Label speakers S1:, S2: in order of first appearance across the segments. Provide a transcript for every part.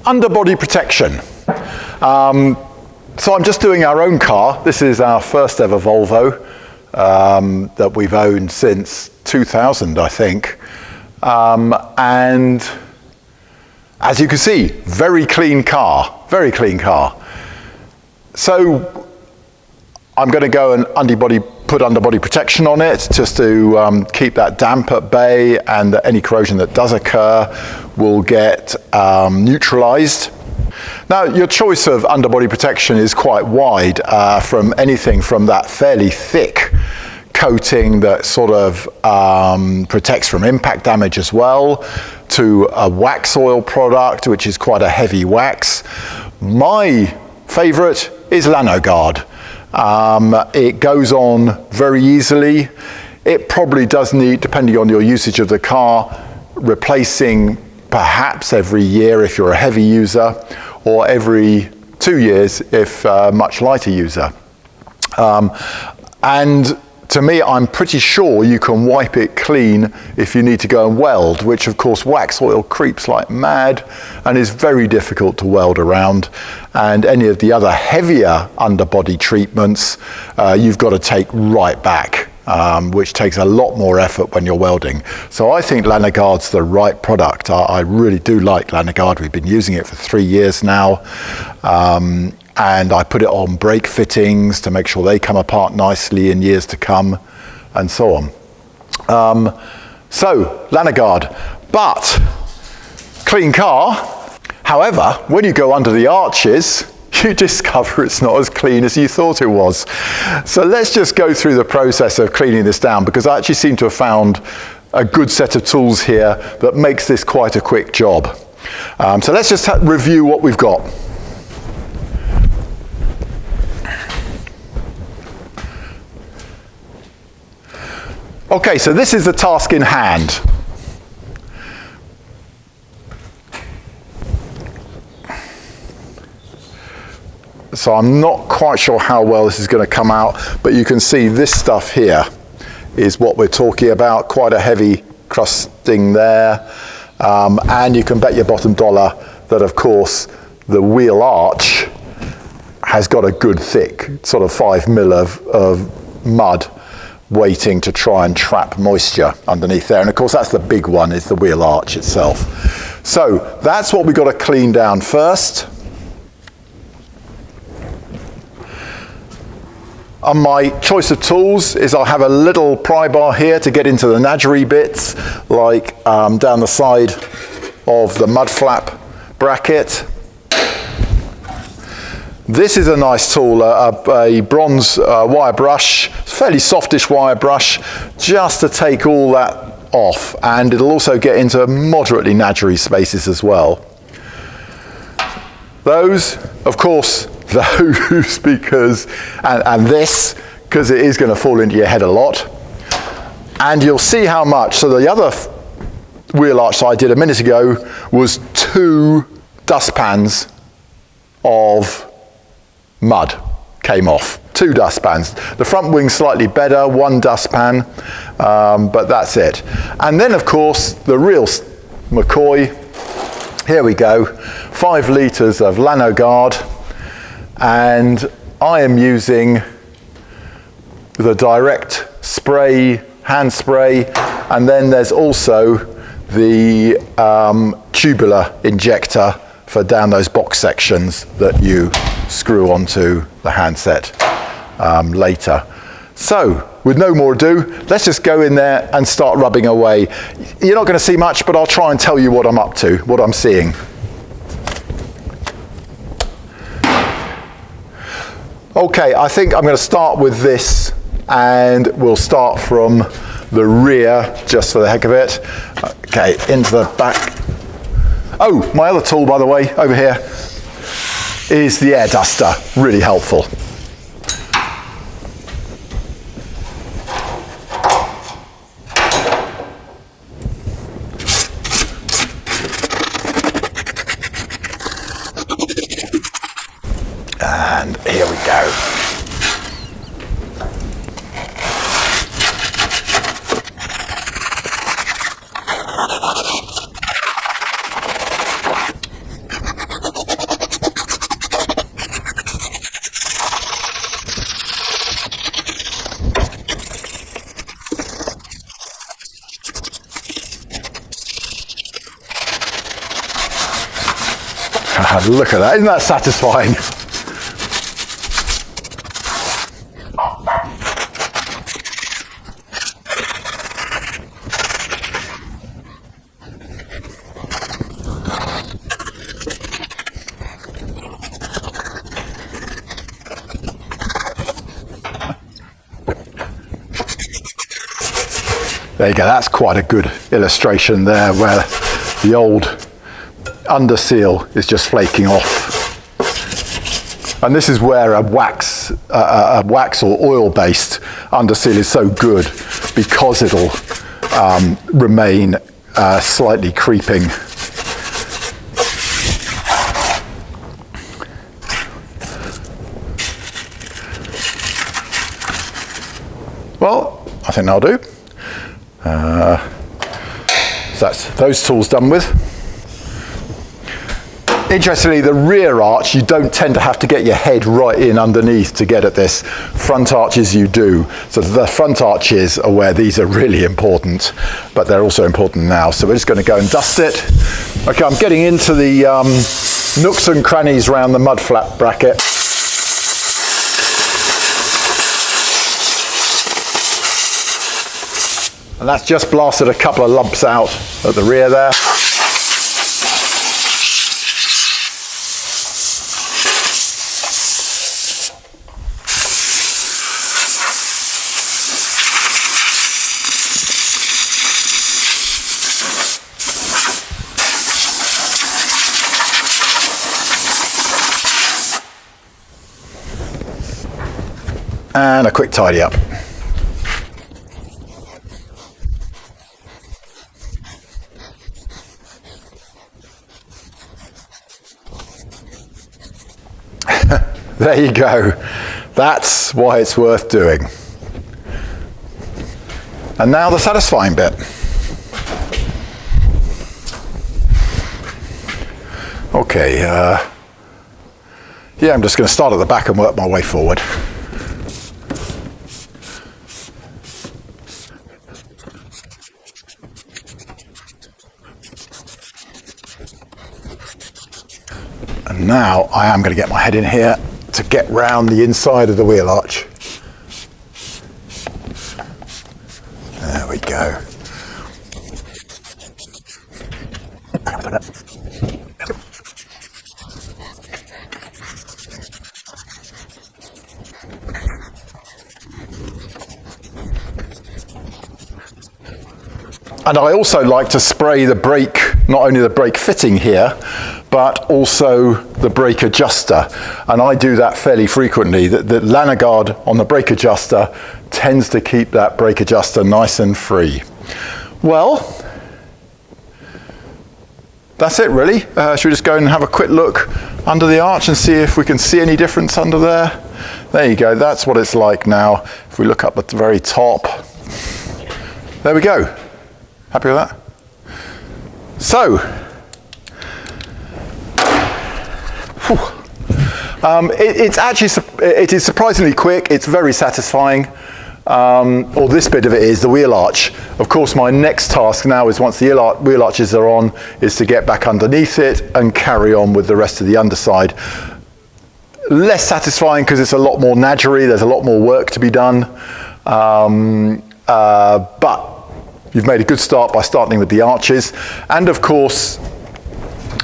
S1: underbody protection. So I'm just doing our own car. This is our first ever Volvo that we've owned since 2000, I think. And as you can see, very clean car, very clean car. So I'm going to go and put underbody protection on it just to keep that damp at bay, and that any corrosion that does occur will get neutralized. Now, your choice of underbody protection is quite wide, from anything from that fairly thick coating that sort of protects from impact damage as well, to a wax oil product, which is quite a heavy wax. My favorite is Lanoguard. It goes on very easily. It probably does need, depending on your usage of the car, replacing perhaps every year if you're a heavy user, or every 2 years if a much lighter user. And to me, I'm pretty sure you can wipe it clean if you need to go and weld, which of course wax oil creeps like mad and is very difficult to weld around. And any of the other heavier underbody treatments, you've got to take right back, which takes a lot more effort when you're welding. So I think Lanoguard's the right product. I really do like Lanoguard. We've been using it for 3 years now. And I put it on brake fittings to make sure they come apart nicely in years to come, and so on. So, Lanoguard, but clean car. However, when you go under the arches, you discover it's not as clean as you thought it was. So let's just go through the process of cleaning this down, because I actually seem to have found a good set of tools here that makes this quite a quick job. So let's just review what we've got. Okay, so this is the task in hand. So I'm not quite sure how well this is going to come out, but you can see this stuff here is what we're talking about, quite a heavy crusting there. And you can bet your bottom dollar that, of course, the wheel arch has got a good thick, sort of 5 mil of mud waiting to try and trap moisture underneath there. And of course, that's the big one, is the wheel arch itself. So that's what we've got to clean down first. And my choice of tools is I'll have a little pry bar here to get into the nadgery bits, like down the side of the mud flap bracket. This is a nice tool, a bronze wire brush, fairly softish wire brush, just to take all that off, and it'll also get into moderately nadgery spaces as well. Those, of course, those because, and this, because it is going to fall into your head a lot. And you'll see how much. So the other wheel arch I did a minute ago was 2 dustpans of mud came off. 2 dustpans. The front wing's slightly better, 1 dustpan, but that's it. And then, of course, the real McCoy. Here we go. 5 litres of Lanoguard, and I am using the direct spray, hand spray, and then there's also the tubular injector for down those box sections that you screw onto the handset later. So, with no more ado, let's just go in there and start rubbing away. You're not going to see much, but I'll try and tell you what I'm up to, what I'm seeing. Okay, I think I'm going to start with this, and we'll start from the rear, just for the heck of it. Okay, into the back. Oh, my other tool, by the way, over here, is the air duster. Really helpful. And here we go. Look at that, isn't that satisfying? There you go, that's quite a good illustration there where the old under seal is just flaking off. And this is where a wax or oil-based under seal is so good, because it'll remain slightly creeping. Well, I think that'll do. So that's those tools done with. Interestingly, the rear arch, you don't tend to have to get your head right in underneath to get at this. Front arches you do. So the front arches are where these are really important, but they're also important now. So we're just going to go and dust it. Okay, I'm getting into the nooks and crannies around the mud flap bracket. And that's just blasted a couple of lumps out at the rear there. And a quick tidy up. There you go. That's why it's worth doing. And now the satisfying bit. Okay, yeah, I'm just going to start at the back and work my way forward. And now I am going to get my head in here to get round the inside of the wheel arch. There we go. And I also like to spray the brake, not only the brake fitting here, but also the brake adjuster. And I do that fairly frequently. The Lanoguard on the brake adjuster tends to keep that brake adjuster nice and free. Well, that's it really. Should we just go and have a quick look under the arch and see if we can see any difference under there? There you go, that's what it's like now. If we look up at the very top, there we go. Happy with that? So, it is surprisingly quick. It's very satisfying. Or this bit of it is the wheel arch. Of course, my next task now is, once the wheel arches are on, is to get back underneath it and carry on with the rest of the underside. Less satisfying because it's a lot more nadgery. There's a lot more work to be done. But you've made a good start by starting with the arches. And of course,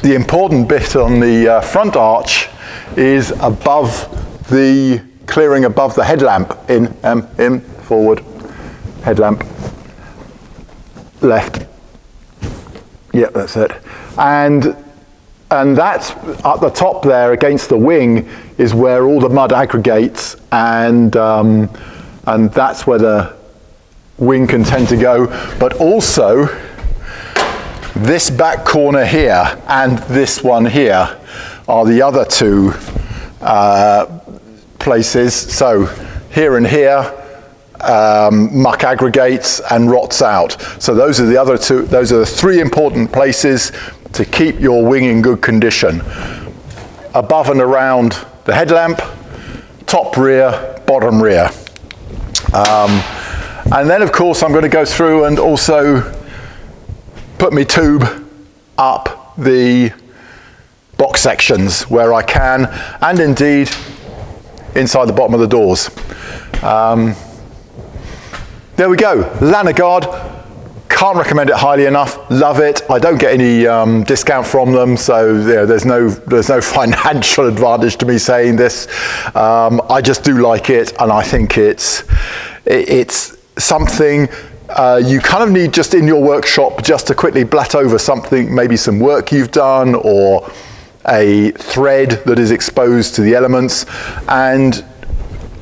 S1: the important bit on the front arch is clearing above the headlamp. In, forward, headlamp, left. Yep, that's it. And that's at the top there against the wing is where all the mud aggregates, and that's where the wing can tend to go. But also, this back corner here and this one here are the other two places. So here and here, muck aggregates and rots out. So those are the other two. Those are the three important places to keep your wing in good condition. Above and around the headlamp, top rear, bottom rear. And then of course I'm going to go through and also put my tube up the box sections where I can, and indeed inside the bottom of the doors. There we go, Lanoguard. Can't recommend it highly enough. Love it. I don't get any discount from them, so yeah, there's no financial advantage to me saying this. I just do like it, and I think it's something you kind of need just in your workshop, just to quickly blat over something, maybe some work you've done or a thread that is exposed to the elements. And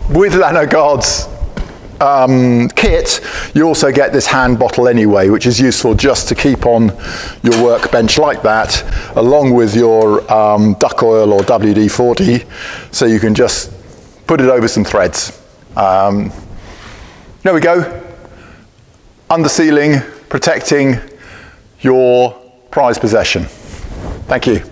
S1: with Lanoguard's kit, you also get this hand bottle anyway, which is useful just to keep on your workbench like that, along with your duck oil or WD-40, so you can just put it over some threads. There we go, under sealing, protecting your prized possession. Thank you.